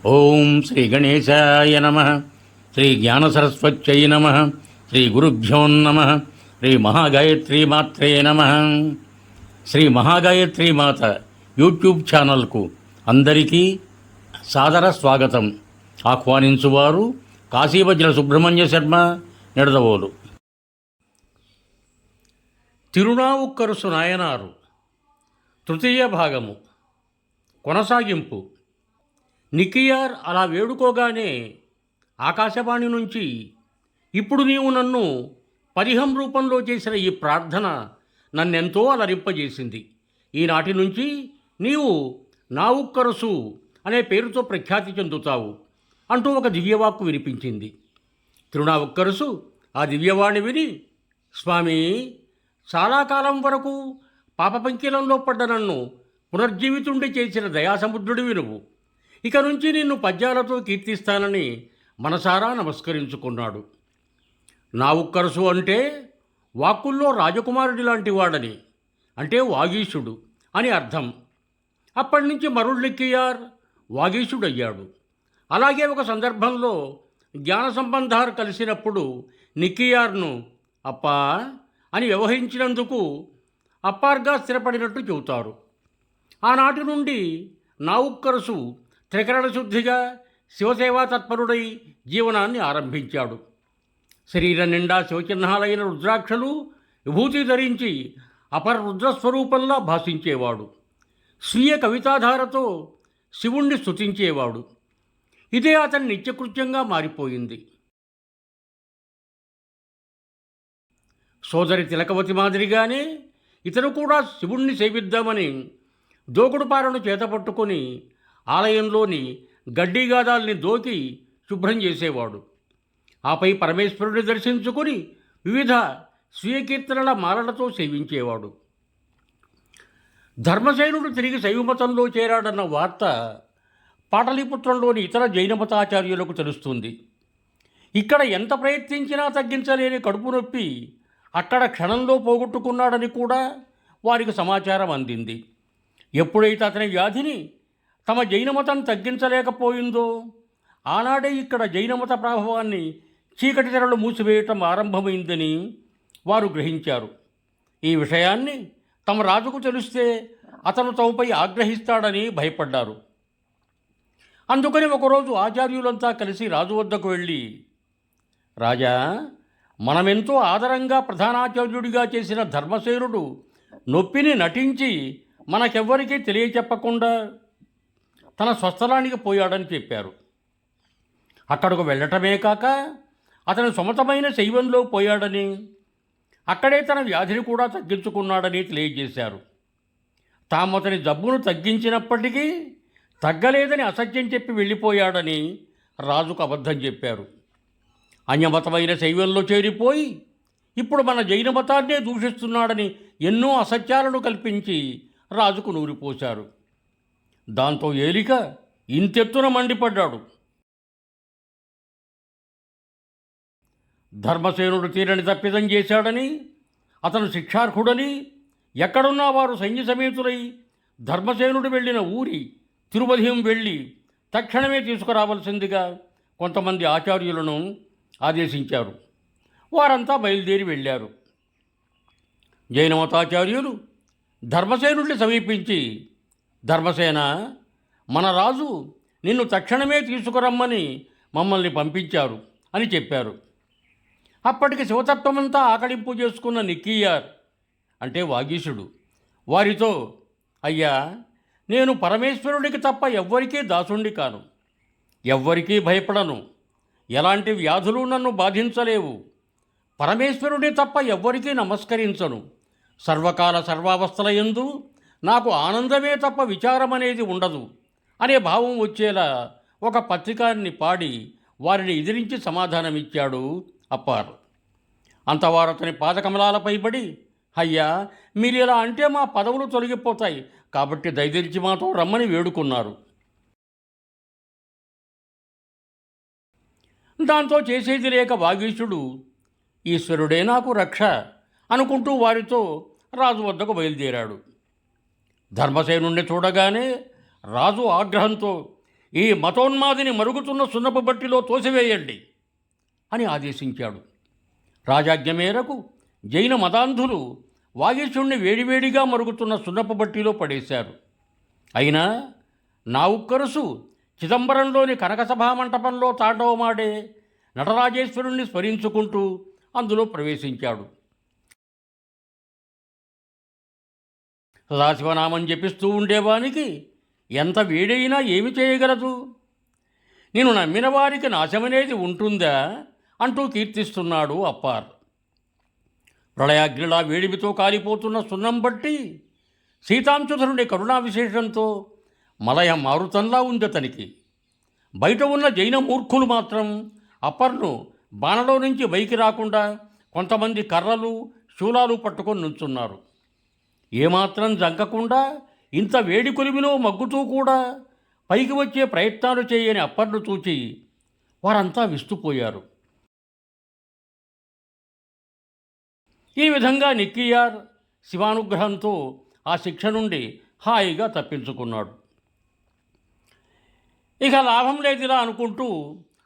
ఓం శ్రీ గణేశాయ నమ. శ్రీ జ్ఞానసరస్వత్యై నమ. శ్రీ గురుభ్యో నమ. శ్రీ మహాగాయత్రీ మాత్రే నమ. శ్రీ మహాగాయత్రీ మాత యూట్యూబ్ ఛానల్కు అందరికీ సాదర స్వాగతం. ఆహ్వానించువారు కాశీవజ్ర సుబ్రహ్మణ్య శర్మ, నిడదవోలు. తిరునావుక్కరుసు నాయనారు తృతీయ భాగము కొనసాగింపు. నికియార్ అలా వేడుకోగానే ఆకాశవాణి నుంచి, ఇప్పుడు నీవు నన్ను పరిహం రూపంలో చేసిన ఈ ప్రార్థన నన్నెంతో అలరింపజేసింది. ఈనాటి నుంచి నీవు నావుక్కరసు అనే పేరుతో ప్రఖ్యాతి చెందుతావు అంటూ ఒక దివ్యవాక్కు వినిపించింది. తిరునావుక్కరసు ఆ దివ్యవాణి విని, స్వామి, చాలా కాలం వరకు పాపపంకిలంలో పడ్డ నన్ను పునర్జీవితుండి చేసిన దయాసముద్రుడివి నువ్వు. ఇక నుంచి నిన్ను పద్యాలతో కీర్తిస్తానని మనసారా నమస్కరించుకున్నాడు. నావుక్కరసు అంటే వాక్కుల్లో రాజకుమారుడి లాంటి వాడని, అంటే వాగీశుడు అని అర్థం. అప్పటి నుంచి మరుళ్ళెక్కియార్ వాగీశుడయ్యాడు. అలాగే ఒక సందర్భంలో జ్ఞాన సంబంధాలు కలిసినప్పుడు నిక్కియార్ను అప్పా అని వ్యవహరించినందుకు అప్పార్గా స్థిరపడినట్టు చెబుతారు. ఆనాటి నుండి నావుక్కరసు త్రికరణ శుద్ధిగా శివసేవా తత్పరుడై జీవనాన్ని ఆరంభించాడు. శరీరం నిండా శివచిహ్నాలైన రుద్రాక్షలు విభూతి ధరించి అపర రుద్రస్వరూపంలా భాషించేవాడు. స్వీయ కవితాధారతో శివుణ్ణి స్తుతించేవాడు. ఇదే అతని నిత్యకృత్యంగా మారిపోయింది. సోదరి తిలకవతి మాదిరిగానే ఇతను కూడా శివుణ్ణి సేవిద్దామని దోకుడుపారను చేతపట్టుకొని ఆలయంలోని గడ్డీగాదాల్ని దోకి శుభ్రం చేసేవాడు. ఆపై పరమేశ్వరుడిని దర్శించుకొని వివిధ స్వీయ కీర్తనల మాలలతో సేవించేవాడు. ధర్మసేనుడు తిరిగి శైవమతంలో చేరాడన్న వార్త పాటలీపుత్రంలోని ఇతర జైనమతాచార్యులకు తెలుస్తుంది. ఇక్కడ ఎంత ప్రయత్నించినా తగ్గించలేని కడుపు నొప్పి అక్కడ క్షణంలో పోగొట్టుకున్నాడని కూడా వారికి సమాచారం అందింది. ఎప్పుడైతే అతని వ్యాధిని తమ జైనమతం తగ్గించలేకపోయిందో ఆనాడే ఇక్కడ జైనమత ప్రభావాన్ని చీకటి తెరలు మూసివేయటం ఆరంభమైందని వారు గ్రహించారు. ఈ విషయాన్ని తమ రాజుకు తెలిస్తే అతను తమపై ఆగ్రహిస్తాడని భయపడ్డారు. అందుకని ఒకరోజు ఆచార్యులంతా కలిసి రాజు వద్దకు వెళ్ళి, రాజా, మనమెంతో ఆదరంగా ప్రధానాచార్యుడిగా చేసిన ధర్మసేనుడు నొప్పిని నటించి మనకెవ్వరికీ తెలియచెప్పకుండా తన స్వస్థలానికి పోయాడని చెప్పారు. అక్కడకు వెళ్ళటమే కాక అతను సుమతమైన శైవంలో పోయాడని, అక్కడే తన వ్యాధిని కూడా తగ్గించుకున్నాడని తెలియజేశారు. తాము అతని జబ్బును తగ్గించినప్పటికీ తగ్గలేదని అసత్యం చెప్పి వెళ్ళిపోయాడని రాజుకు అబద్ధం చెప్పారు. అన్యమతమైన శైవంలో చేరిపోయి ఇప్పుడు మన జైన మతాన్నే దూషిస్తున్నాడని ఎన్నో అసత్యాలను కల్పించి రాజుకు నూరిపోశారు. దాంతో ఏలిక ఇంతెత్తున మండిపడ్డాడు. ధర్మసేనుడు తీరని తప్పిదం చేశాడని, అతను శిక్షార్హుడని ఎక్కడున్నా వారు సైన్య సమేతులై ధర్మసేనుడు వెళ్ళిన ఊరి తిరుపతిం వెళ్ళి తక్షణమే తీసుకురావలసిందిగా కొంతమంది ఆచార్యులను ఆదేశించారు. వారంతా బయలుదేరి వెళ్ళారు. జైనమతాచార్యులు ధర్మసేనుడిని సమీపించి, ధర్మసేన, మన రాజు నిన్ను తక్షణమే తీసుకురమ్మని మమ్మల్ని పంపించారు అని చెప్పారు. అప్పటికి శివతత్వమంతా ఆకలింపు చేసుకున్న నిక్కియార్ అంటే వాగీశుడు వారితో, అయ్యా, నేను పరమేశ్వరుడికి తప్ప ఎవ్వరికీ దాసుండి కాను, ఎవ్వరికీ భయపడను, ఎలాంటి వ్యాధులు నన్ను బాధించలేవు, పరమేశ్వరుడి తప్ప ఎవ్వరికీ నమస్కరించను, సర్వకాల సర్వావస్థల యందు నాకు ఆనందమే తప్ప విచారం అనేది ఉండదు అనే భావం వచ్చేలా ఒక పత్రికాన్ని పాడి వారిని ఎదిరించి సమాధానమిచ్చాడు అప్పారు. అంతవారు అతని పాదకమలాలపై పడి, అయ్యా, మీరు ఇలా అంటే మా పదవులు తొలగిపోతాయి, కాబట్టి దయదలిచి మాతో రమ్మని వేడుకున్నారు. దాంతో చేసేది లేక వాగీశుడు, ఈశ్వరుడే నాకు రక్ష అనుకుంటూ వారితో రాజు వద్దకు బయలుదేరాడు. ధర్మసేనుణ్ణి చూడగానే రాజు ఆగ్రహంతో, ఈ మతోన్మాదిని మరుగుతున్న సున్నపు బట్టిలో తోసివేయండి అని ఆదేశించాడు. రాజాజ్ఞ మేరకు జైన మతాంధులు వాగీశుణ్ణి వేడివేడిగా మరుగుతున్న సున్నపు బట్టిలో పడేశారు. అయినా నావుక్కరసు చిదంబరంలోని కనకసభా మంటపంలో తాండవమాడే నటరాజేశ్వరుణ్ణి స్మరించుకుంటూ అందులో ప్రవేశించాడు. సదాశివనామం జపిస్తూ ఉండేవానికి ఎంత వేడైనా ఏమి చేయగలదు? నేను నమ్మిన వారికి నాశమనేది ఉంటుందా అంటూ కీర్తిస్తున్నాడు అప్పార్. ప్రళయాగ్నిలా వేడిమితో కాలిపోతున్న సున్నం బట్టి సీతాంశుధరుని కరుణా విశేషంతో మలయ మారుతంలా ఉంది అతనికి. బయట ఉన్న జైన మూర్ఖులు మాత్రం అప్పర్ను బాణలో నుంచి బయకి రాకుండా కొంతమంది కర్రలు శూలాలు పట్టుకొని నుంచున్నారు. ఏమాత్రం జంకకుండా ఇంత వేడి కొలిమిలో మగ్గుతూ కూడా పైకి వచ్చే ప్రయత్నాలు చేయని అప్పర్ను చూచి వారంతా విస్తుపోయారు. ఈ విధంగా నిక్కియార్ శివానుగ్రహంతో ఆ శిక్ష నుండి హాయిగా తప్పించుకున్నాడు. ఇక లాభం లేదిలా అనుకుంటూ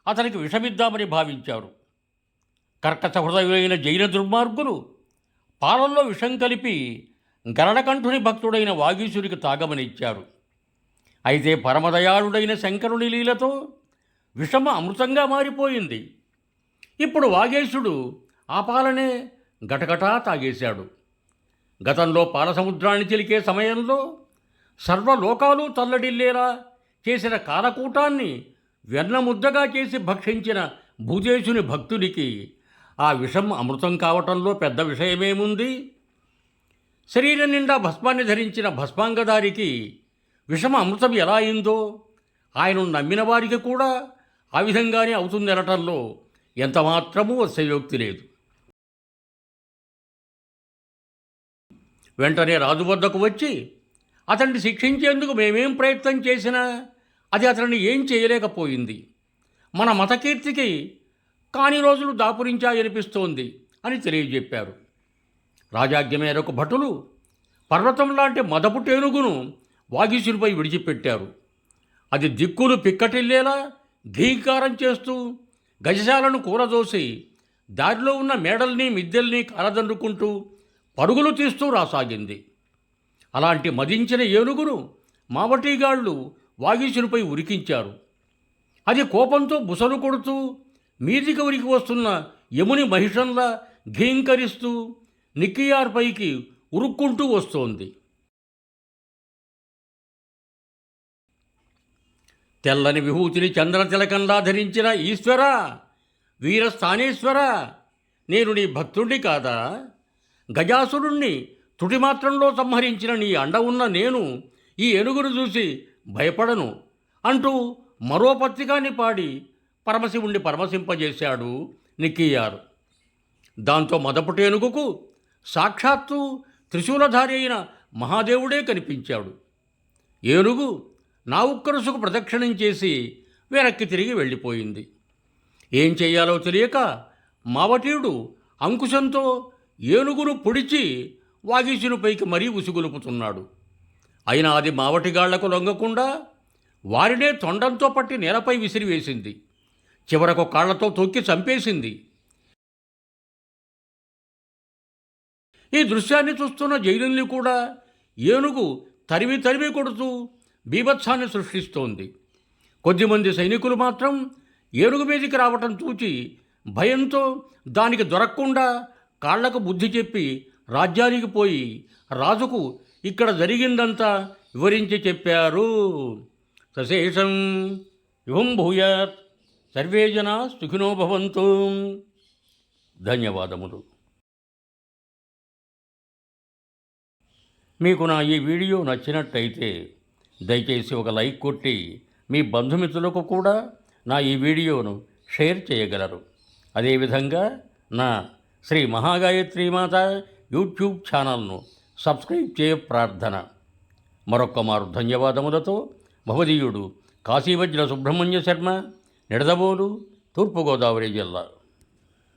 అతనికి విషమిద్దామని భావించారు. కర్కశ హృదయులైన జైన దుర్మార్గులు పాలల్లో విషం కలిపి గరడకంఠుని భక్తుడైన వాగీశుడికి తాగమనిచ్చారు. అయితే పరమదయాళుడైన శంకరుని లీలతో విషమ అమృతంగా మారిపోయింది. ఇప్పుడు వాగేశుడు ఆ పాలనే గటగటా తాగేశాడు. గతంలో పాలసముద్రాన్ని చిలికే సమయంలో సర్వలోకాలు తల్లడిల్లేలా చేసిన కాలకూటాన్ని వెన్నముద్దగా చేసి భక్షించిన భూదేశుని భక్తుడికి ఆ విషం అమృతం కావటంలో పెద్ద విషయమేముంది? శరీరం నిండా భస్మాన్ని ధరించిన భస్మాంగధారికి విషమ అమృతం ఎలా అయిందో ఆయనను నమ్మిన వారికి కూడా ఆ విధంగానే అవుతుందనటంలో ఎంతమాత్రమూ అతిశయోక్తి లేదు. వెంటనే రాజు వద్దకు వచ్చి అతన్ని శిక్షించేందుకు మేమేం ప్రయత్నం చేసినా అది అతన్ని ఏం చేయలేకపోయింది. మన మతకీర్తికి కాని రోజులు దాపురించాయనిపిస్తోంది అని తెలియజెప్పారు. రాజాజ్ఞ మేరకు భటులు పర్వతం లాంటి మదపు టేనుగును వాగీశుడిపై విడిచిపెట్టారు. అది దిక్కులు పిక్కటిల్లేలా ఘీంకారం చేస్తూ గజశాలను కూరదోసి దారిలో ఉన్న మేడల్ని మిద్దెల్ని కాలదండుకుంటూ పరుగులు తీస్తూ రాసాగింది. అలాంటి మదించిన ఏనుగును మావటీగాళ్లు వాగీశునిపై ఉరికించారు. అది కోపంతో బుసలు కొడుతూ మీదికి ఉరికి వస్తున్న యముని మహిషంలా ఘీంకరిస్తూ నిక్కియార్ పైకి ఉరుక్కుంటూ వస్తోంది. తెల్లని విభూతిని చంద్రతిలకంలా ధరించిన ఈశ్వర, వీరస్థానేశ్వర, నేను నీ భక్తుడిని కాదా? గజాసురుణ్ణి తుటి మాత్రంలో సంహరించిన నీ అండ ఉన్న నేను ఈ ఏనుగును చూసి భయపడను అంటూ మరో పత్రికాన్ని పాడి పరమశివుణ్ణి పరమశింపజేశాడు నిక్కియారు. దాంతో మదపుటేనుగుకు సాక్షాత్తు త్రిశూలధారి అయిన మహాదేవుడే కనిపించాడు. ఏనుగు నావుక్కరసుకు ప్రదక్షిణం చేసి వెనక్కి తిరిగి వెళ్ళిపోయింది. ఏం చెయ్యాలో తెలియక మావటీయుడు అంకుశంతో ఏనుగును పొడిచి వాగీశునిపైకి మరీ ఉసిగొలుపుతున్నాడు. అయినా అది మావటిగాళ్లకు లొంగకుండా వారినే తొండంతో పట్టి నేలపై విసిరివేసింది. చివరకు కాళ్లతో తొక్కి చంపేసింది. ఈ దృశ్యాన్ని చూస్తున్న జైనుల్ని కూడా ఏనుగు తరిమి తరిమి కొడుతూ బీభత్సాన్ని సృష్టిస్తోంది. కొద్దిమంది సైనికులు మాత్రం ఏనుగు మీదికి రావటం చూచి భయంతో దానికి దొరకకుండా కాళ్లకు బుద్ధి చెప్పి రాజ్యానికి పోయి రాజుకు ఇక్కడ జరిగిందంతా వివరించి చెప్పారు. సశేషం యువం భూయాత్, సర్వే జనా సుఖినో భవంతు. ధన్యవాదములు. మీకు నా ఈ వీడియో నచ్చినట్టయితే దయచేసి ఒక లైక్ కొట్టి మీ బంధుమిత్రులకు కూడా నా ఈ వీడియోను షేర్ చేయగలరు. అదేవిధంగా నా శ్రీ మహాగాయత్రీమాత యూట్యూబ్ ఛానల్ను సబ్స్క్రైబ్ చేయ ప్రార్థన. మరొక్క మారు ధన్యవాదములతో భవదీయుడు కాశీవజ్ర సుబ్రహ్మణ్య శర్మ, నిడదవోలు, తూర్పుగోదావరి జిల్లా.